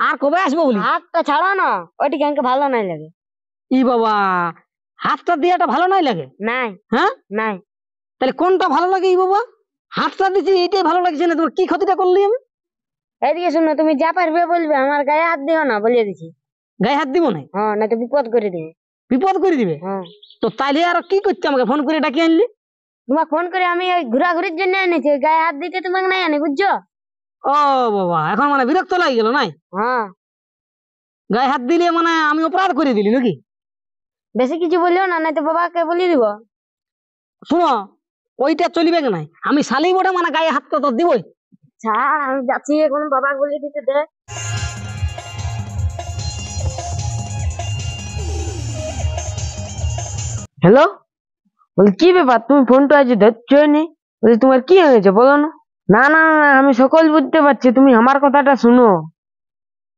আর কবে আসবো বলি? হাতটা ছাড়ো না, ওইটিকে আমাকে ভালো নাই লাগে। ই বাবা, হাতটা দিয়াটা ভালো নাই লাগে? নাই হ্যাঁ, নাই। তাহলে কোনটা ভালো লাগে? ই বাবা, হাতটা দিচ্ছি এইটাই ভালো লাগছে না, তোমার কি ক্ষতিটা করলি আমি? এদিকে শুনো, তুমি যা পারবে বলবে, আমার গায়ে হাত দিও না, বলিয়ে দিছি। গায়ে হাত দিব না? হ্যাঁ, না তো বিপদ করে দিবে। বিপদ করে দিবে? হ্যাঁ। তো তাইলে আর কি করতে আমাকে ফোন করে ডাকি আনলি? তোমাকে ফোন করে আমি ওই ঘোরাঘুরির জন্য এনেছি, ওই গায়ে হাত দিতে তোমাকে নাই আনি, বুঝছো? ও বাবা, এখন মানে বিরক্ত লাগে গেল নাই? হ্যাঁ। গায়ে হাত দিলে মানে আমি অপরাধ করে দিলি নাকি? বেশি কিছু বলিও না, নাই তো বাবাকে বলিয়ে দিব। শোনো, ওইটা চলিবে নাই, আমি শালি বটে, মানে গায়ে হাতটা তো দিবই। ছাড়, আমি যাচ্ছি এখন বাবাকে বলে দিতে দে। হ্যালো, বলি কি ব্যাপার, তুমি ফোনটা আজ ধরছো নি? বলি তোমার কি হয়েছে বলো না। না না না, আমি সকল বুঝতে পারছি, তুমি আমার কথাটা শুনো।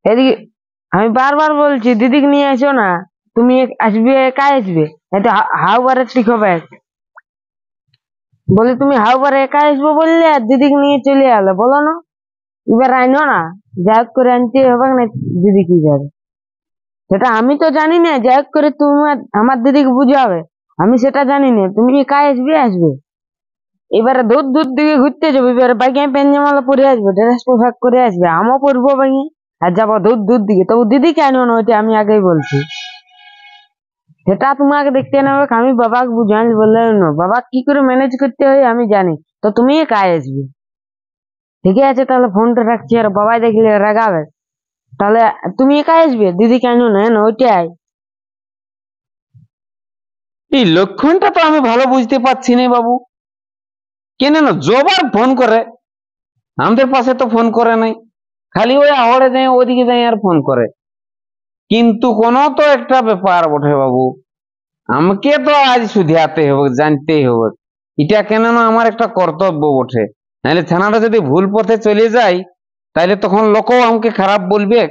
এদিকে আমি বারবার বলছি দিদিকে নিয়ে এসো না, তুমি আসবে, একাই আসবে, এটা হাওয়ারে ঠিক হবে। বলি তুমি হাওয়ারে একাই আসবো বললে, আর দিদিকে নিয়ে চলে এলো, বলো না। এবার আইনো না, যাই হোক করে আনতে হবে না, দিদি কি যাবে সেটা আমি তো জানি না, যাই হোক করে তুমি আমার দিদিকে বুঝাবে, আমি সেটা জানি না, তুমি একাই আসবে আসবে। এবারে দূর দূর দিকে ঘুরতে যাবো, এবারে বাইকে পেঞ্জামালা পরে আসবে, ড্রেস পোশাক করে আসবে, আমও পরবো বাইকে, আর যাবো দূর দূর দিকে, তবু দিদি কেন না, ওইটা আমি আগেই বলছি। সেটা তোমাকে দেখতে নেবে, আমি বাবাকে বুঝাই বললে না, বাবা কি করে ম্যানেজ করতে হয় আমি জানি, তো তুমি একাই আসবে। ঠিক আছে, তাহলে ফোনটা রাখছি, আর বাবাই দেখলে রাগাবে, তাহলে তুমি একাই আসবে, দিদি কেন না, ওইটাই। এই লক্ষণটা তো আমি ভালো বুঝতে পারছি না বাবু, কেন না জবার ফোন করে, আমাদের পাশে তো ফোন করে নাই, খালি ওই আহড়ে যাই ওদিকে যাই আর ফোন করে। কিন্তু কোন তো একটা ব্যাপার বটে বাবু, আমাকে তো আজ শুধিয়াতে হবে, জানতেই হবে, এটা কেন না আমার একটা কর্তব্য বটে, নাহলে থানাটা যদি ভুল পথে চলে যায়, তাহলে তখন লোকও আমাকে খারাপ বলবে,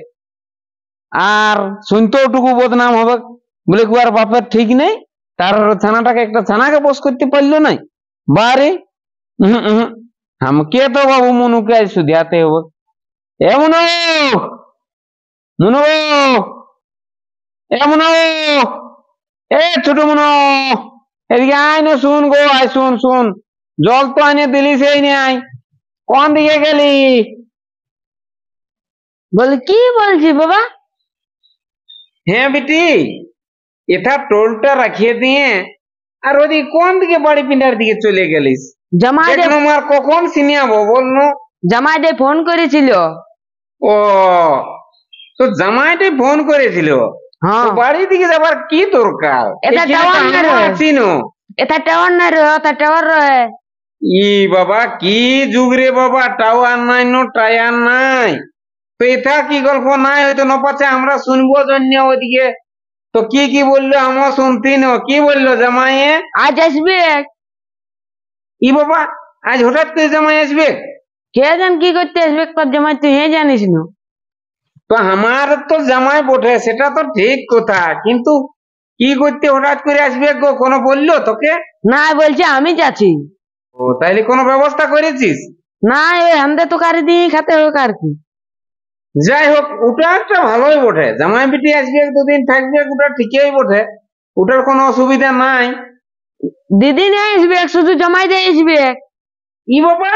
আর শুনতেও টুকু বদনাম হবে, বলে আর বাপের ঠিক নেই, তার থানাটাকে একটা থানাকে বস করতে পারলো নাই। বারে আমাকে তো বাবু মনুকে আজ শুধিয়াতে হবে। এমন মনো, এমন এ ছোট মনো, এদিকে আয় না, শুন গো, আয় শুন শুন, জল তো আনে দিলি, সেই নে আয়, কোন দিকে গেলি? বলি কি বলছি বাবা? হ্যাঁ বেটি, এটা টোলটা রাখিয়ে দিয়ে আর ওদিকে কোন দিকে বাড়ি পিন্ডার দিকে চলে গেলিস? জামাই দে, আমার কখন সিনিয়াবো বলনো? জামাই দে ফোন করেছিল। ও, তো জামাইটাই ফোন করেছিল? হ্যাঁ। তো বাড়ি দিকে যাবার কি দরকার? এটা টাওয়ার না রে, এটা টাওয়ার না রে, এটা টাওয়ার রে। ই বাবা, কি যুগ রে বাবা, টাওয়ার নাই, নো টায়ার নাই, তো এটা কি গল্প নাই হয়তো না পাচ্ছে, আমরা শুনবো জন্য ওইদিকে। তো কি কি বললো আমার শুনতি না, কি বললো জামাইয়ে? আজ আসবে। ই বাবা, আজ হঠাৎ করে জামাই আসবে? কে জান কি করতে আসবে, তোর জামাই তুই জানিস না। তো আমার তো জামাই বটে, সেটা তো ঠিক কথা, কিন্তু কি করতে হঠাৎ করে আসবে গো, কোনো বললো তোকে? না, বলছে আমি যাচ্ছি। ও, তাইলে কোনো ব্যবস্থা করেছিস? না, ওই হামদে তো কারি দিয়ে খেতে হোক আর কি। যাই হোক, ওটা একটা ভালোই বটে, জামাই বেটি আসবে, দুদিন থাকবে, ওটা ঠিকই বটে, ওটার কোনো অসুবিধা নাই। দিদি নিয়ে আসবে, শুধু জামাই দিয়ে আসবে। ই বাবা,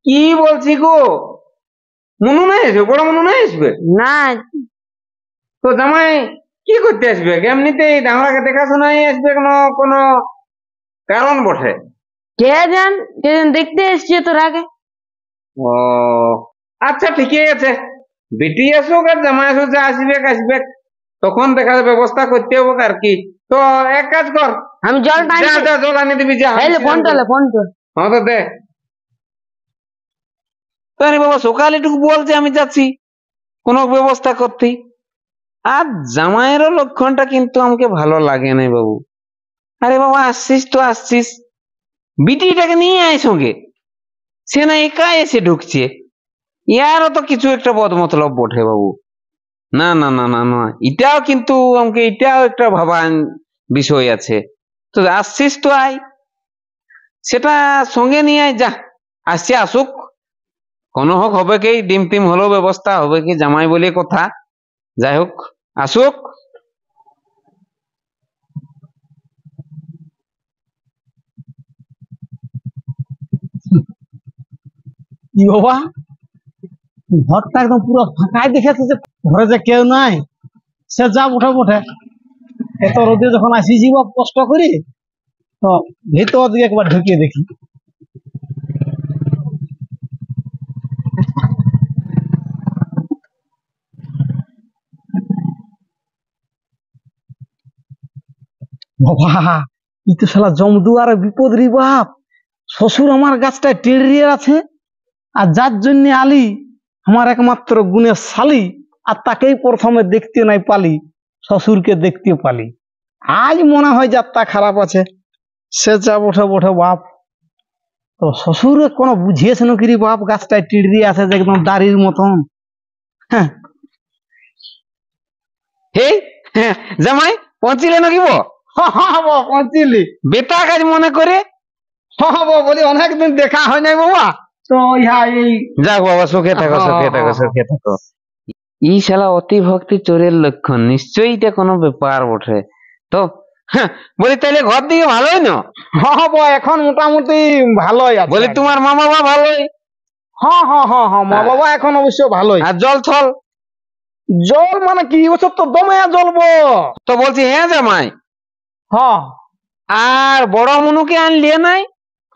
কি বলছি গো, মনু নাই আসবে? বড় মনু নাই আসবে? না। তো জামাই কি করতে আসবে? এমনিতেই ডাঙরাকে দেখাশোনাই আসবে, কোনো কোনো কারণ বটে? কে জান, কে জান দেখতে এসছে তোর আগে। ও আচ্ছা, ঠিকই আছে, বেটি আসুক আর জামাই আসুক, যা আসবে আসবে, তখন দেখা যাবে, ব্যবস্থা করতে হবে আর কি। তো এক কাজ কর, আমি জলটা যা যা জল আনি দিবি, যা। ফোনটা ফোনটা। হ্যাঁ তো দে। আরে বাবা, সকালে একটু বলছে আমি যাচ্ছি কোনো ব্যবস্থা করতে, আর জামাইয়েরও লক্ষণটা কিন্তু আমাকে ভালো লাগে না বাবু। আরে বাবা, আসছিস তো আসছিস, বিটিটাকে নিয়ে আয় সঙ্গে, সে না একা এসে ঢুকছে, ইয়ারও তো কিছু একটা বদমতলব বটে বাবু। না না না না না, এটাও কিন্তু আমাকে, এটাও একটা ভাবান বিষয় আছে। তো আসছিস তো আয়, সেটা সঙ্গে নিয়ে আয়, যা, আসছে আসুক, কোনো হোক হবে কি, ডিম টিম হলো ব্যবস্থা হবে কি, জামাই বলে কথা। যাই হোক, আসুক। কি বাবা, ঘরটা একদম পুরো ফাঁকাই দেখেছে, যে ঘরে যে কেউ নাই। সে যা উঠে উঠে, এত রোদে যখন আসিছি বাপ কষ্ট করি, তো ভিতর দিকে একবার ঢুকিয়ে দেখি। বাবা, ই তো শালা জমদুয়ারে বিপদ রে বাপ। শ্বশুর আমার গাছটায় টেড়িয়ে আছে, আর যার জন্য আলি আমার একমাত্র গুণের শালি, আর তাকেই প্রথমে দেখতে নাই পালি, শ্বশুরকে দেখতে পালি। আজ মনে হয় যাত্রা খারাপ আছে। সে যা ওঠে ওঠে বাপ, তো শ্বশুরে কোনো বুঝিয়েছে নাকি রে বাপ, গাছটায় টিড়িয়ে আছে যে একদম দাড়ির মতন। হ্যাঁ, হে, হ্যাঁ, জামাই পৌঁছিলে নাকি বো? পৌঁছিলি? বেটা কাজ মনে করে। বলি অনেকদিন দেখা হয় নাই বাবা, তো ইহা এই যাক বাবা, সুখে থাকো, সুখে থাকো, সুখে থাকো। ই শালা অতি ভক্তি চোরের লক্ষণ, নিশ্চয়ই এটা কোনো ব্যাপার বটে। তো বলি তাইলে ঘর দিকে ভালোই না? এখন মোটামুটি ভালোই আছে। বলি তোমার মা বাবা ভালোই? মা বাবা এখন অবশ্য ভালোই। আর জল থল? জল মানে কি, ওসব তো দমে জ্বলবো। তো বলছি হ্যাঁ জামাই, হ্যাঁ, আর বড় মনুকে আনলিয়ে নাই?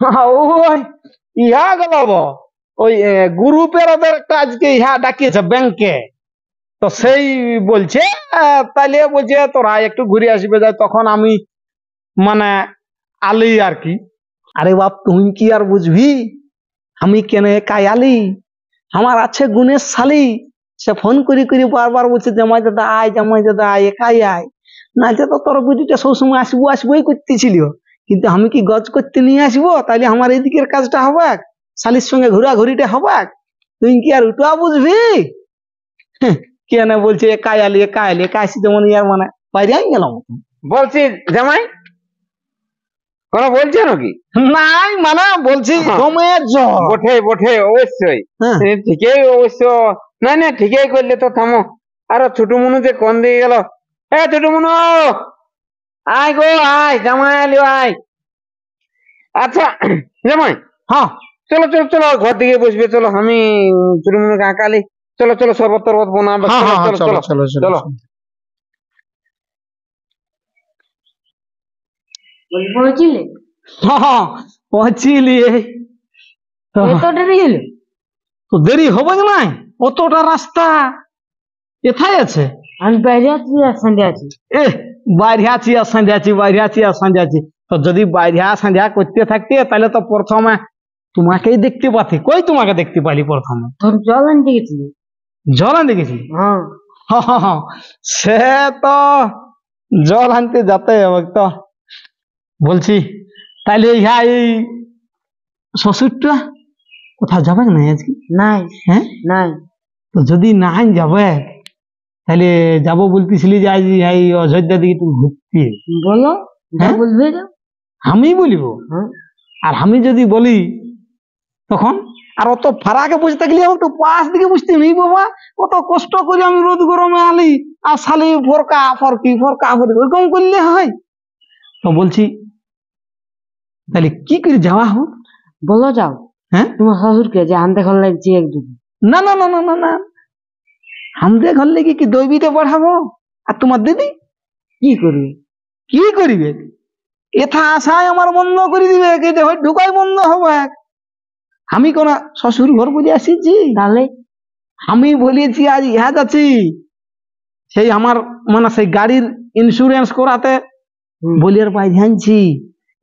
ওই ইহা গেল ওই গ্রুপের ওদের একটা আজকে ইহা ডাকিয়েছে ব্যাংকে, তো সেই বলছে তাইলে বলছে তোরা একটু ঘুরে আসবে যায়, তখন আমি মানে আলি আর কি। আরে বাপ, তুই কি আর বুঝবি, আমি কেন একাই আলি, আমার আছে গুণের শালি। সে ফোন করি করি বারবার বলছে জামাই দাদা আয়, জামাই দাদা আয়, একাই আয়, নাইলে তো তোর বুঝিটা সবসময় আসবো আসবোই করতেছিল। কিন্তু আমি কি গজ করতে নিয়ে আসবো, তাইলে আমার এইদিকের কাজটা হবে, শালির সঙ্গে ঘোরাঘুরিটা হবে। তুই কি আর উঠা বুঝবি? কেন বলছে একাই আলি, একাই আলি, একা আসি, যেমন ইয়ার মানে বাইরে গেলাম। বলছি জামাই কোন বলছে নাকি? নাই মানে বলছি দমের জ্বর। বটে বটে, অবশ্যই ঠিকই, অবশ্য না না ঠিকই করলে তো। থামো, আর ছোট মনু যে কোন দিকে গেল? ছোট মনু, আয় গো আয়, জামাই আলিও আয়। আচ্ছা জামাই, হ্যাঁ, চলো চলো চলো, ঘর দিকে বসবে, চলো। আমি ছোট মনুকে আঁকালি, চলো চলো, শরবত টরবত বানাবে, চলো চলো চলো চলো। পৌঁছিলে? পৌঁছিলি? এত দেরি হলো? তো দেরি হবে না, অতটা রাস্তা এথায় আছে। আমি বাইরে আছি আর সন্ধ্যা আছি। বাইরে আছি আর সন্ধ্যা আছি, বাইরে আছি আর সন্ধ্যা আছি। তো যদি বাইরে সন্ধ্যা করতে থাকতে, তাহলে তো প্রথমে তোমাকেই দেখতে পাতি। কই তোমাকে দেখতে পাইলি প্রথমে? তোর জল আনতে গেছিলি? জল আনতে গেছি? হ্যাঁ। সে তো জল আনতে যেতে হবে তো। বলছি তাইলে ইহা এই শ্বশুরটা কোথাও যাবে না আজকে? নাই। হ্যাঁ, নাই। তো যদি নাই যাবে, তাহলে যাবো বলতেছিলি যে আজ এই অযোধ্যা দিকে একটু ঘুরতে। বলো, বলবে তো। আমি বলিব? আর আমি যদি বলি তখন, আর অত ফারাকে বুঝতে গেলে একটু পাশ দিকে বুঝতে নেই বাবা। কত কষ্ট করে আমি রোদ গরমে আলি, আর শালি ফরকা ফরকি ওরকম করলে হয়? তো বলছি তাহলে কি করে যাওয়া হোক? বলো যাও। হ্যাঁ, তোমার শ্বশুরকে যে আনতে ঘর লাগছে একদম। না না না না না না, আমাদের ঘর লেগে কি দৈবিতে পড়াবো? আর তোমার দিদি কি করবে? কি করিবে? এথা আশায় আমার বন্ধ করে দিবে, ঢুকাই বন্ধ হবে। আমি কোন শ্বশুর ঘর বলে আসিছি? তাহলে আমি বলেছি আজ ইহা যাচ্ছি, সেই আমার মানে সেই গাড়ির ইন্স্যুরেন্স করাতে বলিয়ার পাই জানছি।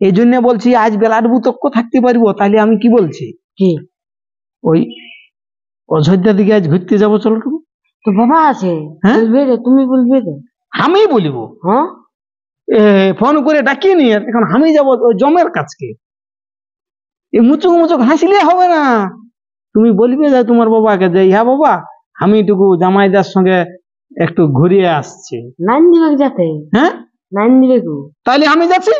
এই জন্য বলছি আজ বেলার বুতক্য থাকতে পারবো। তাহলে আমি কি বলছি, কি ওই অযোধ্যা দিকে আজ ঘুরতে যাবো, চলো। তো বাবা আছে, হ্যাঁ, বলবে তো, তুমি বলবে তো। আমি বলিব? হ্যাঁ, ফোন করে ডাকিয়ে নিয়ে এখন আমি যাবো ওই জমের কাছকে। এই মুচুক মুচুক হাসলে হবে না। তুমি বলবে যে তোমার বাবাকে যে হ্যাঁ বাবা, আমি টুকু জামাইদার সঙ্গে একটু ঘুরিয়ে আসছি। নাইন দিবে যাতে? হ্যাঁ, নাইন দিবে গো। তাহলে আমি যাচ্ছি।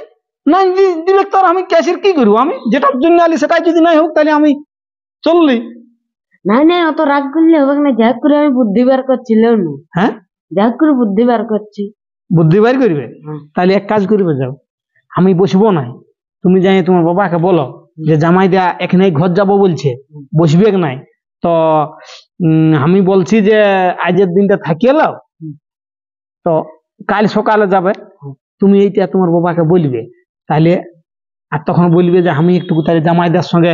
না দিবে তো আমি ক্যাশের কি করবো? আমি যেটার জন্য আলি সেটাই যদি নাই হোক, তাহলে আমি চললি। নাই নাই অত রাগ করলে হবে না, যা করে আমি বুদ্ধি বার করছিলাম না, হ্যাঁ যা করে বুদ্ধি বার করছি। বুদ্ধি বার করবে? হুম। তাহলে এক কাজ করবে, যাও, আমি বসবো না, তুমি যাই তোমার বাবাকে বলো যে জামাই দা এখানে ঘর যাব বলছে, বসবে কি নাই। তো আমি বলছি যে আজের দিনটা থাকিয়ে এলো, তো কাল সকালে যাবে, তুমি এইটা তোমার বাবাকে বলবে, তাহলে আর তখন বলবে যে আমি একটু তাহলে জামাইদার সঙ্গে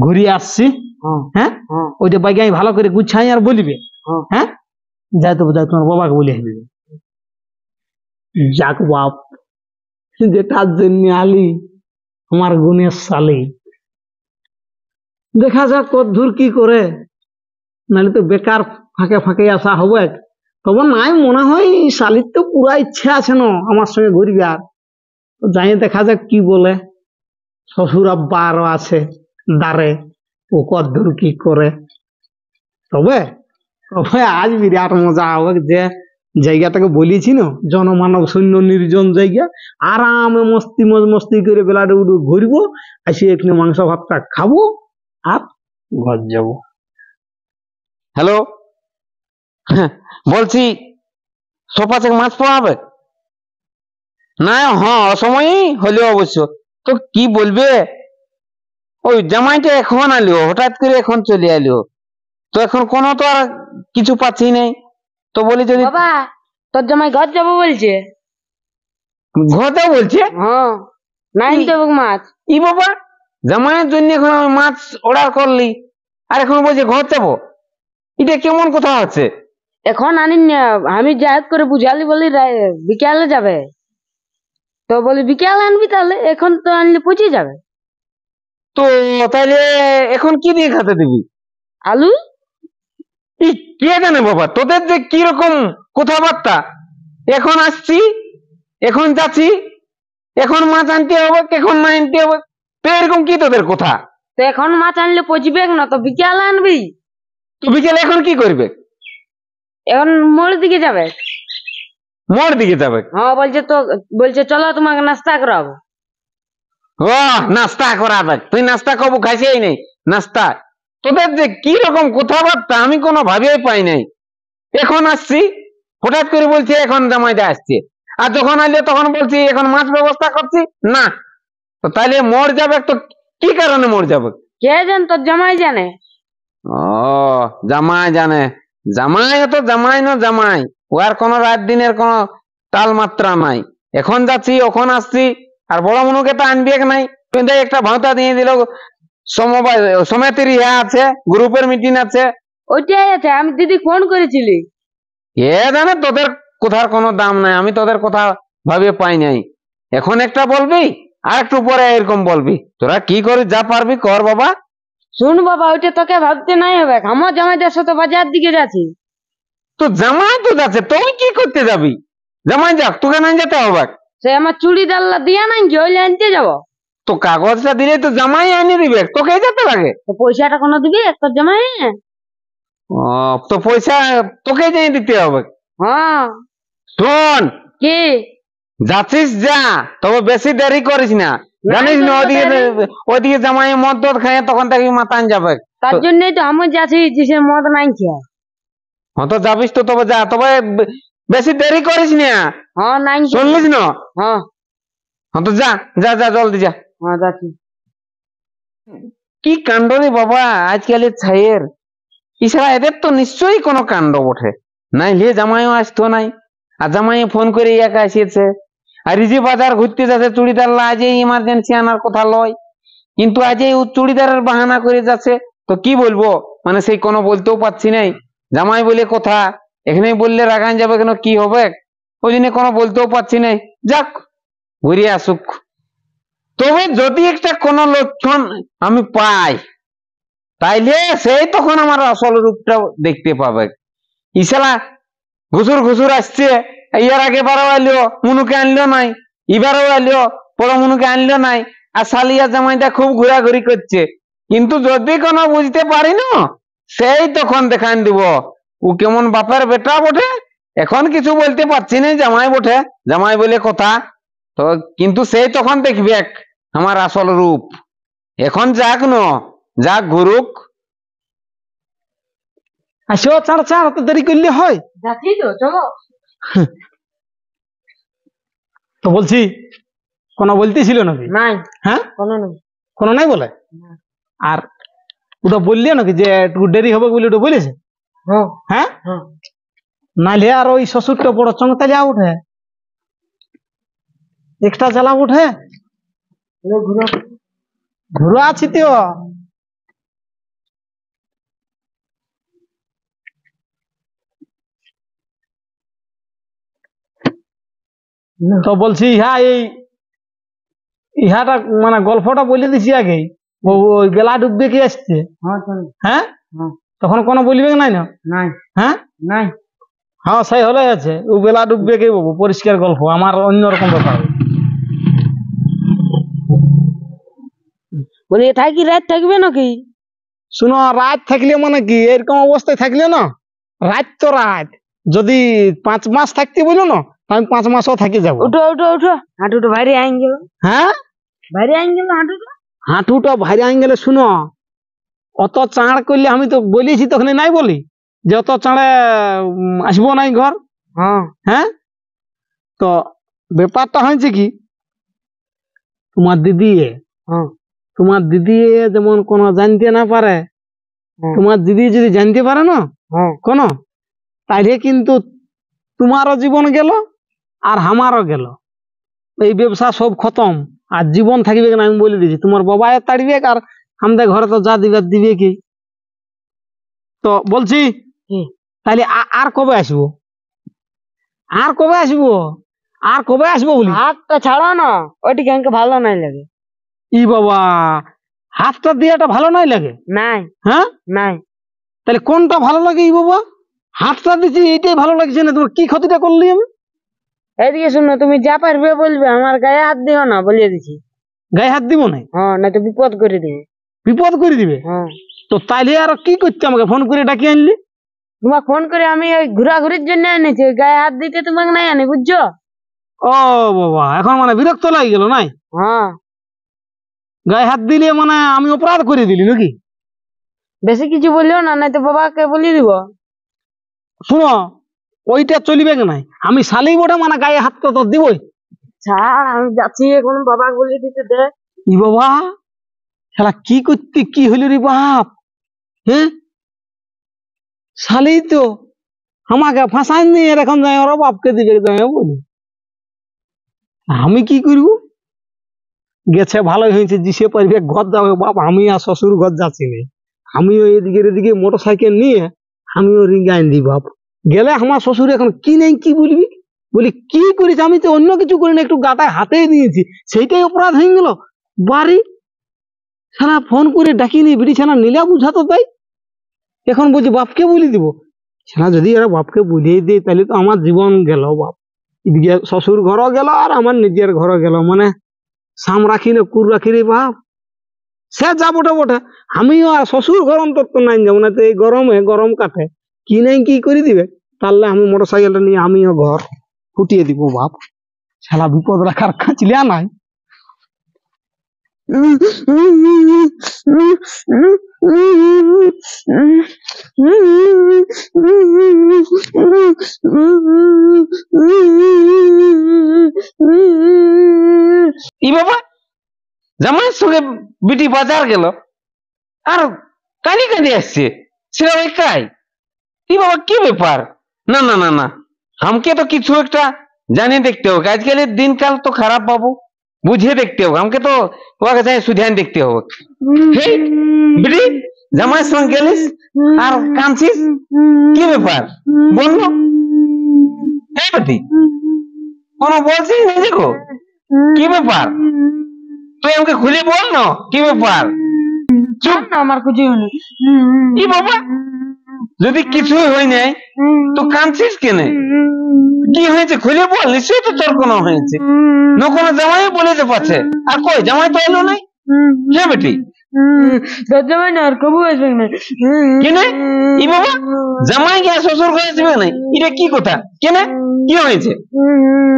ঘুরিয়ে আসছি। হ্যাঁ হ্যাঁ হ্যাঁ ওইটা বাইকে আমি ভালো করে গুছাই আর বলবে। হ্যাঁ। হ্যাঁ যাই তো যাই তোমার বাবাকে বলে আসবে। যাক বাপ, যেটার জন্য আলি আমার গুণের শালি, দেখা যাক কদ্দূর কি করে, নাহলে তো বেকার ফাঁকে ফাঁকে আসা হবে। তবে নাই মনে হয় শালির তো পুরা ইচ্ছা আছে না আমার সঙ্গে ঘুরবে, আর তো যাই দেখা যাক কি বলে। শ্বশুর আব্বা আরো আছে দাঁড়ে, ও কদ্দূর কি করে। তবে তবে আজ বিরাট মজা হবে, যে জায়গাটাকে বলেছি না জনমানব শূন্য নির্জন জায়গা, আরামে মস্তি মজ মস্তি করে বেলাটা উঠে ঘুরবো, আসি এখানে মাংস ভাতটা খাবো আর ঘর যাবো। হ্যালো, বলছি সোফা থেকে মাছ পাওয়া হবে না? হ্যাঁ অসময়ই হলেও অবশ্য। তো কি বলবে, ওই জামাইটা এখন আলিও, হঠাৎ করে এখন চলে আলিও, তো এখন কোনো তো আর কিছু পাচ্ছি নাই। তো বলি যদি বাবা, তোর জামাই ঘর যাবো বলছে। ঘতে বলছে, হ্যাঁ, নাই ই- দেবো মাছ। ই বাবা, জামাইয়ের জন্য এখন আমি মাছ অর্ডার করলি, আর এখন বলছে ঘর যাবো, এটা কেমন কথা হচ্ছে? এখন আনিন না, আমি যা হোক করে বুঝালি বলি বিকালে যাবে, তো বলি বিকালে আনবি, তাহলে এখন তো আনলে পচে যাবে। তো তাইলে এখন কি দিয়ে খেতে দিবি? আলু। এই কে জানে বাবা, তোদের যে কিরকম কথাবার্তা, এখন আসছি, এখন যাচ্ছি, এখন মাছ আনতে হবে, এখন না আনতে হবে, তো এরকম কি তোদের কথা? তো এখন মাছ আনলে পচবে না, তো বিকালে আনবি। তো বিকেলে এখন কি করবে? এখন মোড় দিকে যাবে। মোড় দিকে যাবে? হ্যাঁ বলছে চলো তোমাকে নাস্তা করাবো। ও নাস্তা করাবে? তুই নাস্তা কবু খাইছেই নাই নাস্তা? তোদের যে কি রকম কথাবার্তা আমি কোনো ভাবেই পাই নাই। এখন আসছি, হঠাৎ করে বলছে এখন জামাইটা আসছে, আর যখন আসলে তখন বলছি এখন মাছ ব্যবস্থা করছি না। তো তাইলে মোড় যাবে, তো কি কারণে মোড় যাবে? কে জান, তোর জামাই জানে। ও জামাই জানে? জামাই তো জামাই না জামাই, ও আর কোনো রাত দিনের কোনো তাল মাত্রা নাই। এখন যাচ্ছি, এখন আসছি, আর বড় মনুকে তো আনবি এক নাই, কিন্তু একটা ভাঁতা দিয়ে দিল, সমবায় সমিতির ইহা আছে, গ্রুপের মিটিং আছে। ওইটাই আছে, আমি দিদি ফোন করেছিলি। এ জানে তোদের কথার কোনো দাম নাই, আমি তোদের কথা ভাবে পাই নাই। এখন একটা বলবি আর একটু পরে এরকম বলবি, তোরা কি করিস যা পারবি কর বাবা। শুন বাবা, ওইটা তোকে ভাবতে নাই হবে, আমার জামাইদের সাথে বাজার দিকে যাচ্ছি। তো জামাই তো যাচ্ছে, তুই কি করতে যাবি? জামাই যাক, তোকে না যেতে হবে? সে আমার চুড়িদারলা দিয়া নাই কি, ওইলে আনতে যাবো। তো কাগজটা দিলে তো জামাই এনে দিবে, তোকে যেতে লাগে? তো পয়সাটা কোনো দিবি তোর জামাই? ও, তো পয়সা তোকে যেয়ে দিতে হবে। হ্যাঁ। শোন, কি? যাচ্ছিস যা, তবে বেশি দেরি করিস না, জানিস না ওইদিকে ওইদিকে জামাই মদ টদ খায় তখন থেকে মাতান যাবে। তার জন্যই তো আমি যাচ্ছি, যে সে মদ নাই খেয়ে। হ্যাঁ তো যাবিস তো, তবে যা, তবে বেশি দেরি করিস না, হ্যাঁ নাই খেয়ে। শুনলিস না? হ্যাঁ হ্যাঁ তো যা যা যা, জলদি যা। হ্যাঁ যাচ্ছি। কি কাণ্ড রে বাবা আজকালের ছাইয়ের, ইছাড়া এদের তো নিশ্চয়ই কোনো কাণ্ড বটে, নাই লে জামাইও আসতো নাই, আর জামাই ফোন করে একা এসেছে, আর এই যে বাজার ঘুরতে যাচ্ছে চুড়িদার আজ ইমার্জেন্সি আনার কথা লয়, কিন্তু আজ ও চুড়িদারের বাহানা করে যাচ্ছে। তো কি বলবো, মানে সেই কোনো বলতেও পারছি নাই, জামাই বলে কথা, এখানে বললে রাগান যাবে কেন, কি হবে, ওই জন্য কোনো বলতেও পারছি নাই। যাক, ঘুরে আসুক। তবে যদি একটা কোনো লক্ষণ আমি পাই, তাইলে সেই তখন আমার আসল রূপটা দেখতে পাবে। ইশালা ঘুষুর ঘুষুর আসছে, ইয়ার আগে বারো আইলো মুনুকে আনলো নাই, এবারও আইলো বড় মুনুকে আনলো নাই, আর সালিয়া জামাইটা খুব ঘোরাঘুরি করছে, কিন্তু যদি কোনো বুঝতে পারি না, সেই তখন দেখান দিব ও কেমন বাপের বেটা বটে। এখন কিছু বলতে পারছি না, জামাই বটে, জামাই বলে কথা, তো কিন্তু সেই তখন দেখবে আমার আসল রূপ। এখন যাক ন, যাক ঘুরুক। আসো ছাড় ছাড়, অত দেরি করলে হয়? যাচ্ছি তো, চলো। তো বলছি কোনো বলতেছিল নাকি? নাই, হ্যাঁ, কোনো নেই। কোনো নাই বলে? না। আর ওটা বললি নাকি যে একটু দেরি হবে বলে ওটা বলেছে? হ্যাঁ হ্যাঁ, হ্যাঁ। নাইলে আর ওই শ্বশুরটা বড় চমকা যা উঠে, একটা জ্বালা উঠে। ঘুরো। ঘুরো আছি তো। তো বলছি হ্যাঁ, ইহাটা মানে গল্পটা বলে দিছি আগে, ওই বেলা ডুববে কি আসছে। হ্যাঁ চলো। হ্যাঁ, হ্যাঁ। তখন কোনো বলবে নাই না? নাই হ্যাঁ, নাই। হ্যাঁ সেই হলে আছে, ও বেলা ডুববে কে বাবু, পরিষ্কার গল্প, আমার অন্যরকম ব্যাপার। বলি এটাই কি রাত থাকবে নাকি? শুনো, রাত থাকলে মানে কি এরকম অবস্থায় থাকলে না, রাত তো রাত, যদি 5 মাস থাকতে বলো না, আমি 5 মাসও থাকি যাবো। উঠো উঠো উঠো, হাঁটুটা ভারী আইন গেল। হ্যাঁ, ভারী আইন গেল হাঁটুটা। হাঁটুটা ভারী আইন গেলে শুনো, অত চাঁড় করলে, আমি তো বলেছি তখন নাই বলি যে অত চাঁড়ে আসবো নাই ঘর। হ্যাঁ হ্যাঁ, তো ব্যাপারটা হয়েছে কি, তোমার দিদি, হ্যাঁ তোমার দিদি যেমন কোনো জানতে না পারে, হ্যাঁ। তোমার দিদি যদি জানতে পারে না হ্যাঁ কোনো, তাইলে কিন্তু তোমারও জীবন গেল আর আমারও গেল, এই ব্যবসা সব খতম। আর জীবন থাকবে কিনা আমি বলে দিচ্ছি, তোমার বাবা তাড়িবে আর আমাদের ঘরে তো যা দিবে দিবে কি। তো বলছি কি? তাহলে আর কবে আসবো, আর কবে আসবো, আর কবে আসবো বলি? হাতটা ছাড়ো না, ওইটিকে আমাকে ভালো নাই লাগে। ই বাবা, হাতটা দিয়েটা ভালো নাই লাগে? নাই হ্যাঁ, নাই। তাহলে কোনটা ভালো লাগে? ই বাবা, হাতটা দিচ্ছি এইটাই ভালো লাগছে না, তোমার কি ক্ষতিটা করলি আমি? এদিকে শুনো, তুমি যা পারবে বলবে, আমার গায়ে হাত দিও না, বলিয়ে দিছি। গায়ে হাত দিব না? হ্যাঁ, না তো বিপদ করে দিবে। বিপদ করে দিবে? হ্যাঁ। তো তাইলে আর কি করতে, আমাকে ফোন করে ডাকি আনলি? তোমাকে ফোন করে আমি ওই ঘোরাঘুরির জন্য এনেছি, ওই গায়ে হাত দিতে তোমাকে নাই আনি, বুঝছো? ও বাবা, এখন মানে বিরক্ত লাগে গেল নাই? হ্যাঁ। গায়ে হাত দিলে মানে আমি অপরাধ করে দিলি নাকি? বেশি কিছু বললেও না, নাই তো বাবাকে বলিয়ে দিব। শুনো, ওইটা চলিবে কি নাই, আমি শালি বটে, মানে গায়ে হাত তো দিবই। ছাড়, আমি যাচ্ছি এখন, বাবাকে বলিয়ে দিতে দে। ই বাবা, শালা কি করতে কি হইল রে বাপ? হ্যাঁ, শালি তো আমাকে ফাঁসাই নিয়ে এখন যাই ওরা বাপকে দিবে যাই বলি, আমি কি করব? গেছে ভালোই হয়েছে, জিসে পারবে ঘর যাবে বাপ, আমি আর শ্বশুর ঘর যাচ্ছি না, আমিও এদিকে মোটর সাইকেল নিয়ে আমিও রিঙ্গাইন দি বাপ। গেলে আমার শ্বশুর এখন কি নেই কি বলবি, বলি কি করিস, আমি তো অন্য কিছু করি না, একটু গাটায় হাতেই দিয়েছি, সেইটাই অপরাধ হয়ে গেল। বাড়ি সারা ফোন করে ডাকিনি, বিড়ি ছানা নিলা বুঝাতো তাই, এখন বলছি বাপকে বলি দিব। ছানা যদি এরা বাপকে বুঝিয়ে দিই তাহলে তো আমার জীবন গেল বাপ, এদিকে শ্বশুর ঘরও গেল আর আমার নিজের ঘরও গেল, মানে সাম রাখি না কুর রাখি রে বাপ। সে যা বটে বটে, আমিও আর শ্বশুর ঘর অন্তত নাই যাবো না, তো এই গরমে গরম কাটে কি নাই কি করে দিবে, তাহলে আমি মোটর সাইকেলটা নিয়ে আমিও ঘর ফুটিয়ে দিব বাপ, শালা বিপদ রাখার খাঁচলিয়া নাই। ই বাবা, জামাইয়ের সঙ্গে বিটি বাজার গেল আর কানি কানি আসছে, সেটা একাই। ই বাবা, কি ব্যাপার? না না না না, আমাকে তো কিছু একটা জানিয়ে দেখতে হবে, আজকালের দিনকাল তো খারাপ বাবু, বুঝে দেখতে হবে, আমাকে তো ওকে যাই সুধ্যান দেখতে হবে। হেই বিটি, জামাইয়ের সঙ্গে গেলিস আর কাঁদছিস, কি ব্যাপার বললো? হ্যাঁ বেটি, কোনো বলছিস না দেখো, কি ব্যাপার? তুই আমাকে খুলে বল না, কি ব্যাপার? চুপ না, আমার কিছু হয়নি। ই বাবা, যদি কিছুই হয় নাই তো কাঁদছিস কেন? কি হয়েছে খুলে বল, নিশ্চয়ই তো তোর কোনো হয়েছে না, কোনো জামাই বলেছে পাচ্ছে, আর কই জামাই তো এলো নাই। হ্যাঁ বেটি, জামাই না আর কবু আসবে না। কেনে? ই বাবা, জামাই গিয়ে শ্বশুর ঘরে আসবে না, এটা কি কথা? কেনে, কি হয়েছে?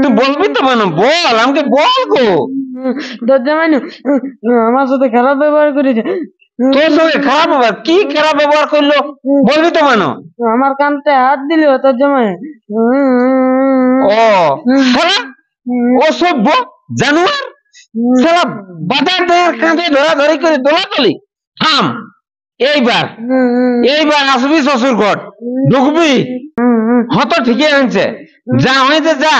তুই বলবি তো, মানে বল, আমাকে বল গো। জামাই না আমার সাথে খারাপ ব্যবহার করেছে, তোর সঙ্গে খারাপ ব্যবহার? কি খারাপ ব্যবহার করলো বলবি তো মানো? আমার কানতে হাত দিলি তোর জমায়। ও শালা অসভ্য জানোয়ার, শালা বাজার দেয়ার কাঁধে ধরাধরি করে দোলাদলি। থাম, এইবার এইবার আসবি শ্বশুর ঘর, ঢুকবি। হতো ঠিকই আনছে, যা হয়েছে যা,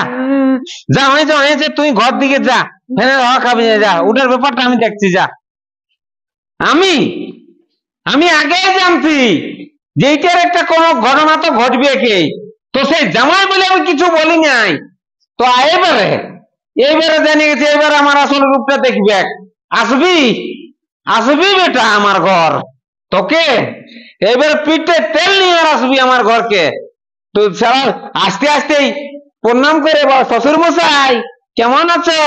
যা হয়েছে হয়েছে, তুই ঘর দিকে যা, ফ্যানের হাওয়া খাবি না, যা। ওটার ব্যাপারটা আমি দেখছি, যা। আমি আমি আগেই জানছি যে এইটার একটা কোনো ঘটনা তো ঘটবে কি, তো সেই জামাই বলে আমি কিছু বলি নাই। তো এইবারে এইবারে জানিয়ে গেছি, এবার আমার আসল রূপটা দেখবে। আসবি আসবি বেটা আমার ঘর, তোকে এবার পিঠে তেল নিয়ে আর আসবি আমার ঘরকে। তো সারা আস্তে আস্তেই প্রণাম করে, শ্বশুর মশাই কেমন আছো?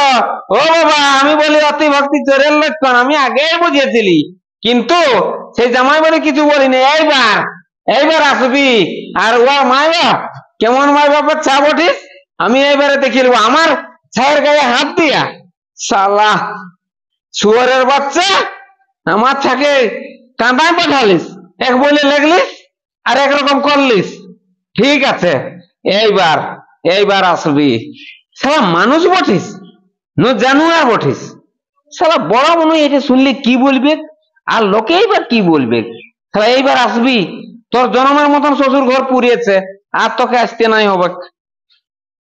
ও বাবা, আমি বলি অতি ভক্তি চোরের লক্ষণ, আমি আগেই বুঝিয়েছিলি, কিন্তু সেই জামাই বলে কিছু বলিনি। এইবার এইবার আসবি। আর ওর মাই বাপ কেমন মাই বাপের চা বটিস, আমি এইবারে দেখিয়ে দেবো আমার ছায়ের গায়ে হাত দিয়া। শালা শুয়ারের বাচ্চা, আমার ছাকে কাঁদায় পাঠালিস, এক বলে লাগলিস আর একরকম করলিস। ঠিক আছে, এইবার এইবার আসবি। শালা মানুষ বটিস না জানুয়ার বটিস? শালা বড় মনে হয় এটা শুনলে কি বলবে, আর লোকে এইবার কি বলবে। শালা এইবার আসবি, তোর জন্মের মতন শ্বশুর ঘর পুড়িয়েছে, আর তোকে আসতে নাই হবে।